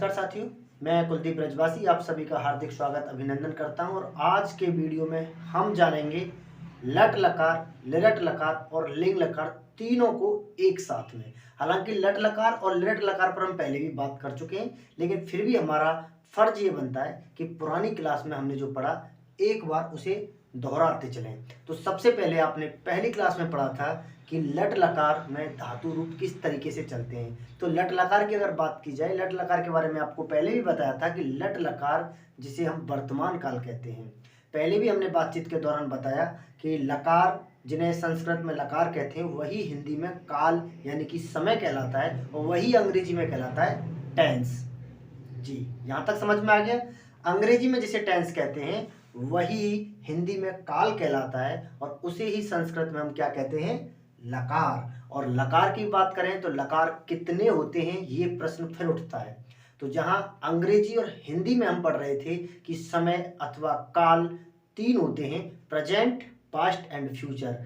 नमस्कार साथियों, मैं कुलदीप रजवासी आप सभी का हार्दिक स्वागत अभिनंदन करता हूं। और आज के वीडियो में हम जानेंगे लट लकार, लिरट लकार और लिंग लकार तीनों को एक साथ में। हालांकि लट लकार और लिरट लकार पर हम पहले भी बात कर चुके हैं, लेकिन फिर भी हमारा फर्ज ये बनता है कि पुरानी क्लास में हमने जो पढ़ा एक बार उसे दोहराते चलें। तो सबसे पहले आपने पहली क्लास में पढ़ा था कि लट लकार में धातु रूप किस तरीके से चलते हैं। तो लट लकार की अगर बात की जाए, लट लकार के बारे में आपको पहले भी बताया था कि लट लकार जिसे हम वर्तमान काल कहते हैं। पहले भी हमने बातचीत के दौरान बताया कि लकार जिन्हें संस्कृत में लकार कहते हैं वही हिंदी में काल यानी कि समय कहलाता है और वही अंग्रेजी में कहलाता है टेंस। जी, यहाँ तक समझ में आ गया। अंग्रेजी में जिसे टेंस कहते हैं वही हिंदी में काल कहलाता है और उसे ही संस्कृत में हम क्या कहते हैं, लकार। और लकार की बात करें तो लकार कितने होते हैं ये प्रश्न फिर उठता है। तो जहां अंग्रेजी और हिंदी में हम पढ़ रहे थे कि समय अथवा काल तीन होते हैं, प्रेजेंट, पास्ट एंड फ्यूचर,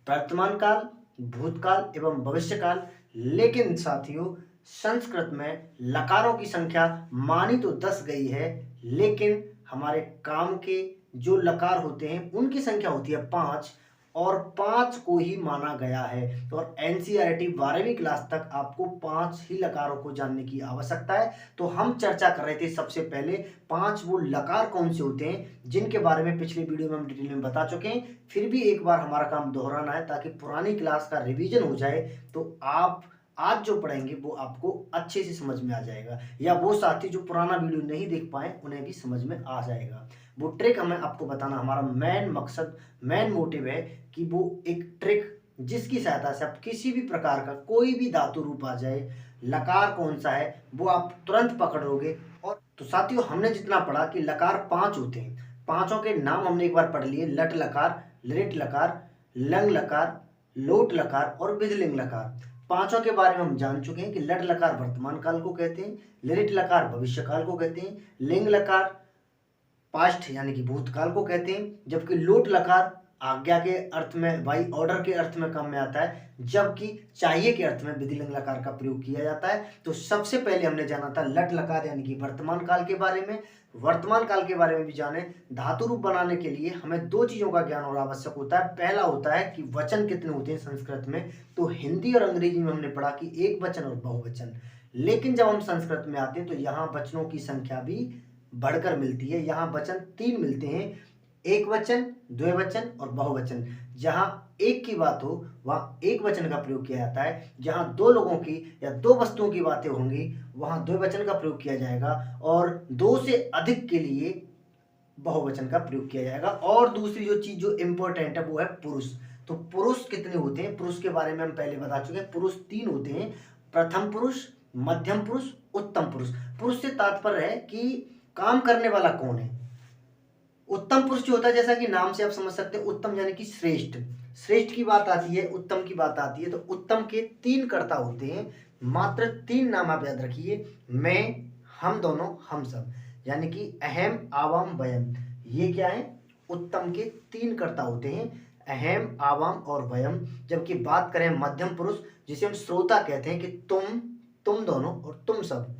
वर्तमान काल, भूतकाल एवं भविष्य काल। लेकिन साथियों संस्कृत में लकारों की संख्या मानी तो 10 गई है, लेकिन हमारे काम के जो लकार होते हैं उनकी संख्या होती है 5 और 5 को ही माना गया है। और एनसीईआरटी 12वीं क्लास तक आपको 5 ही लकारों को जानने की आवश्यकता है। तो हम चर्चा कर रहे थे सबसे पहले 5 वो लकार कौन से होते हैं जिनके बारे में पिछले वीडियो में हम डिटेल में बता चुके हैं। फिर भी एक बार हमारा काम दोहराना है ताकि पुरानी क्लास का रिवीजन हो जाए, तो आप आज जो पढ़ेंगे वो आपको अच्छे से समझ में आ जाएगा, या वो साथी जो पुराना वीडियो नहीं देख पाए उन्हें भी समझ में आ जाएगा। वो ट्रिक हमें आपको बताना हमारा मेन मकसद, मेन मोटिव है कि वो एक ट्रिक जिसकी सहायता से आप किसी भी प्रकार का कोई भी धातु रूप आ जाए, लकार कौन सा है वो आप तुरंत पकड़ोगे। और तो साथियों हमने जितना पढ़ा कि लकार 5 होते हैं, पांचों के नाम हमने एक बार पढ़ लिए, लट लकार, लिट लकार, लंग लकार, लोट लकार और विधिलिंग लकार। पांचों के बारे में हम जान चुके हैं कि लट लकार वर्तमान काल को कहते हैं, लिट लकार भविष्य काल को कहते हैं, लिंग लकार पास्ट यानी कि भूतकाल को कहते हैं, जबकि लोट लकार आज्ञा के अर्थ में, बाई ऑर्डर के अर्थ में काम में आता है, जबकि चाहिए के अर्थ में विधिलिंग लकार का प्रयोग किया जाता है। तो सबसे पहले हमने जाना था लट लकार यानी कि वर्तमान काल के बारे में। वर्तमान काल के बारे में भी जाने, धातु रूप बनाने के लिए हमें दो चीजों का ज्ञान और आवश्यक होता है। पहला होता है कि वचन कितने होते हैं संस्कृत में। तो हिंदी और अंग्रेजी में हमने पढ़ा कि एक वचन और बहुवचन, लेकिन जब हम संस्कृत में आते हैं तो यहाँ वचनों की संख्या भी बढ़कर मिलती है। यहाँ वचन 3 मिलते हैं, एक वचन, द्विवचन और बहुवचन। जहां एक की बात हो वहां एक वचन का प्रयोग किया जाता है, जहां दो लोगों की या दो वस्तुओं की बातें होंगी वहां द्विवचन का प्रयोग किया जाएगा, और 2 से अधिक के लिए बहुवचन का प्रयोग किया जाएगा। और दूसरी जो चीज जो इंपॉर्टेंट है वो है पुरुष। तो पुरुष कितने होते हैं, पुरुष के बारे में हम पहले बता चुके हैं। पुरुष 3 होते हैं, प्रथम पुरुष, मध्यम पुरुष, उत्तम पुरुष। पुरुष से तात्पर्य है कि काम करने वाला कौन है। उत्तम पुरुष जो होता है, जैसा कि नाम से आप समझ सकते हैं, उत्तम यानी कि श्रेष्ठ। श्रेष्ठ की बात आती है, उत्तम की बात आती है, तो उत्तम के 3 कर्ता होते हैं। मात्र 3 नाम आप याद रखिए, मैं, हम दोनों, हम सब, यानी कि अहम, आवाम, वयम। ये क्या है, उत्तम के 3 कर्ता होते हैं, अहम, आवाम और वयम। जबकि बात करें मध्यम पुरुष जिसे हम श्रोता कहते हैं कि तुम दोनों और तुम सब,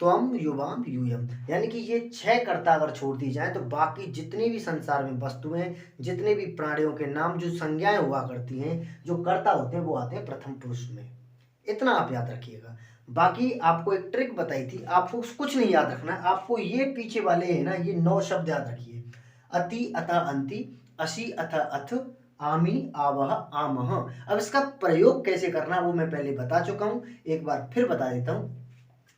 त्वम, युवाम, यूयम, यानी कि ये 6 कर्ता अगर छोड़ दी जाए तो बाकी जितनी भी संसार में वस्तुएं, जितने भी प्राणियों के नाम जो संज्ञाएं हुआ करती हैं, जो कर्ता होते हैं वो आते हैं प्रथम पुरुष में। इतना आप याद रखिएगा। बाकी आपको एक ट्रिक बताई थी, आपको कुछ नहीं याद रखना है, आपको ये पीछे वाले है ना, ये 9 शब्द याद रखिए, अति, अतः, अंति, असी, अतः, अथ, आमी, आवह, आमह। अब इसका प्रयोग कैसे करना वो मैं पहले बता चुका हूं, एक बार फिर बता देता हूं।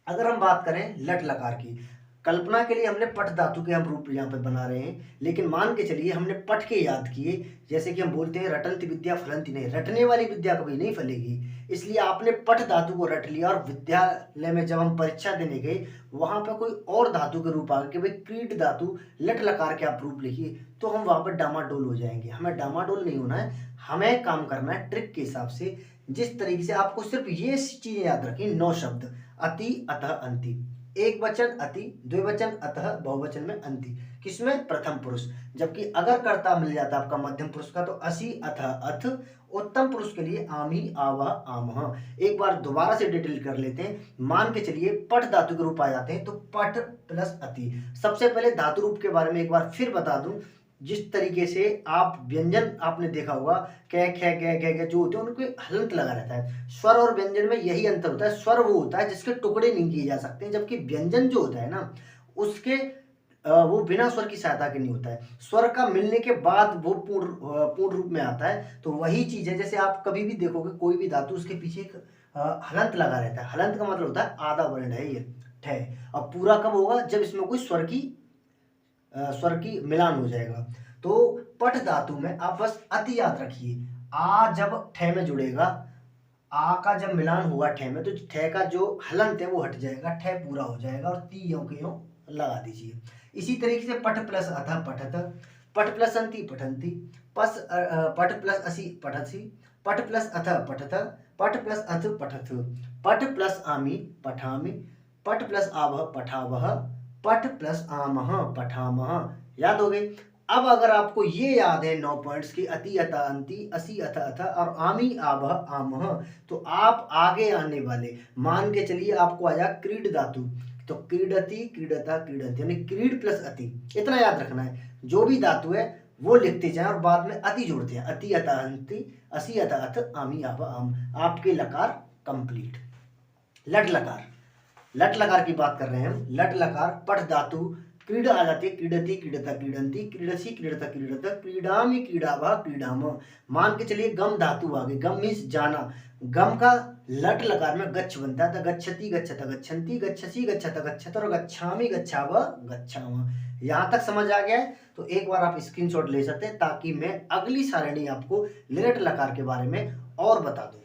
अगर हम बात करें लट लकार की, कल्पना के लिए हमने पठ धातु के हम रूप यहाँ पे बना रहे हैं, लेकिन मान के चलिए हमने पठ के याद किए। जैसे कि हम बोलते हैं रटंती विद्या फलंती नहीं, रटने वाली विद्या कभी नहीं फलेगी। इसलिए आपने पठ धातु को रट लिया और विद्यालय में जब हम परीक्षा देने गए वहां पर कोई और धातु के रूप आ गए कि भाई क्रीट धातु लट लकार के आप रूप लिखिए, तो हम वहां पर डामाडोल हो जाएंगे। हमें डामाडोल नहीं होना है, हमें काम करना है ट्रिक के हिसाब से। जिस तरीके से आपको सिर्फ ये चीजें याद रखी, 9 शब्द, अति, अतः, अंति, एक वचन अति, द्विवचन अतः, बहुवचन में अंति। किसमें? प्रथम पुरुष। जबकि अगर कर्ता मिल जाता आपका मध्यम पुरुष का तो असि, अथ, अथ। उत्तम पुरुष के लिए आमी, आवह, आमह। एक बार दोबारा से डिटेल कर लेते हैं। मान के चलिए पठ धातु के रूप आ जाते हैं तो पठ प्लस अति। सबसे पहले धातु रूप के बारे में एक बार फिर बता दूं, जिस तरीके से आप व्यंजन आपने देखा होगा कै, खे, कै, कै, कै जो होते हैं उनको हलंत लगा रहता है। स्वर और व्यंजन में यही अंतर होता है। स्वर वो होता है जिसके टुकड़े नहीं किए जा सकते, जबकि व्यंजन जो होता है ना उसके वो बिना स्वर की सहायता के नहीं होता है। स्वर का मिलने के बाद वो पूर्ण रूप में आता है। तो वही चीज है, जैसे आप कभी भी देखोगे कोई भी धातु उसके पीछे एक हलंत लगा रहता है। हलंत का मतलब होता है आधा वर्ण है ये ठे। अब पूरा कब होगा? जब इसमें कोई स्वर की मिलान हो जाएगा। तो पठ धातु में आप बस अति याद रखिए, आ जब ठे में जुड़ेगा, आ का जब मिलान हुआ ठे में तो ठे का जो हलंत है वो हट जाएगा, ठे पूरा हो जाएगा और ती यों के यों लगा दीजिए। इसी तरीके से पठ प्लस अथ पठत, पठ प्लस अंति पठंती, पठ प्लस असी पठसी, पठ प्लस अथ पठत, पठ प्लस अथ पठथ, पठ प्लस आमी पठामि, पठ प्लस आवह पठावह, पठ प्लस आमह पठामह। याद हो गए? अब अगर आपको ये याद है 9 पॉइंट्स की अति, अत, अंति, असी, अथ, अथ और आमी, आवह, आमह, तो आप आगे आने वाले मान के चलिए आपको आया क्रीड धातु, तो क्रीडति, क्रीडता, क्रीडंती, यानी क्रीड प्लस अति। इतना याद रखना है, जो भी धातु है वो लिखते जाएं और बाद में अति जोड़ते हैं। अति, अत, अंति, असी, अथ, अथ, आमी, आवह, आम। आपके लकार कंप्लीट। लट लकार, लट लकार की बात कर रहे हैं हम। लट लकार पठ धातु क्रीड आ जाती है, क्रीडति, क्रीडता, क्रीडंती, क्रीडसी, क्रीडता, क्रीडत, क्रीडामि, क्रीडावः, क्रीडाम। मान के चलिए गम धातु आ गई। गम मीन्स जाना। गम का लट लकार में गच्छ बनता है, तो गच्छति, गच्छत, गच्छन्ति, गच्छसि, गच्छत, गच्छत और गच्छामि, गच्छाव, गच्छाम। यहाँ तक समझ आ गया है? तो एक बार आप स्क्रीनशॉट ले सकते हैं ताकि मैं अगली सारणी आपको लिरट लकार के बारे में और बता दूं।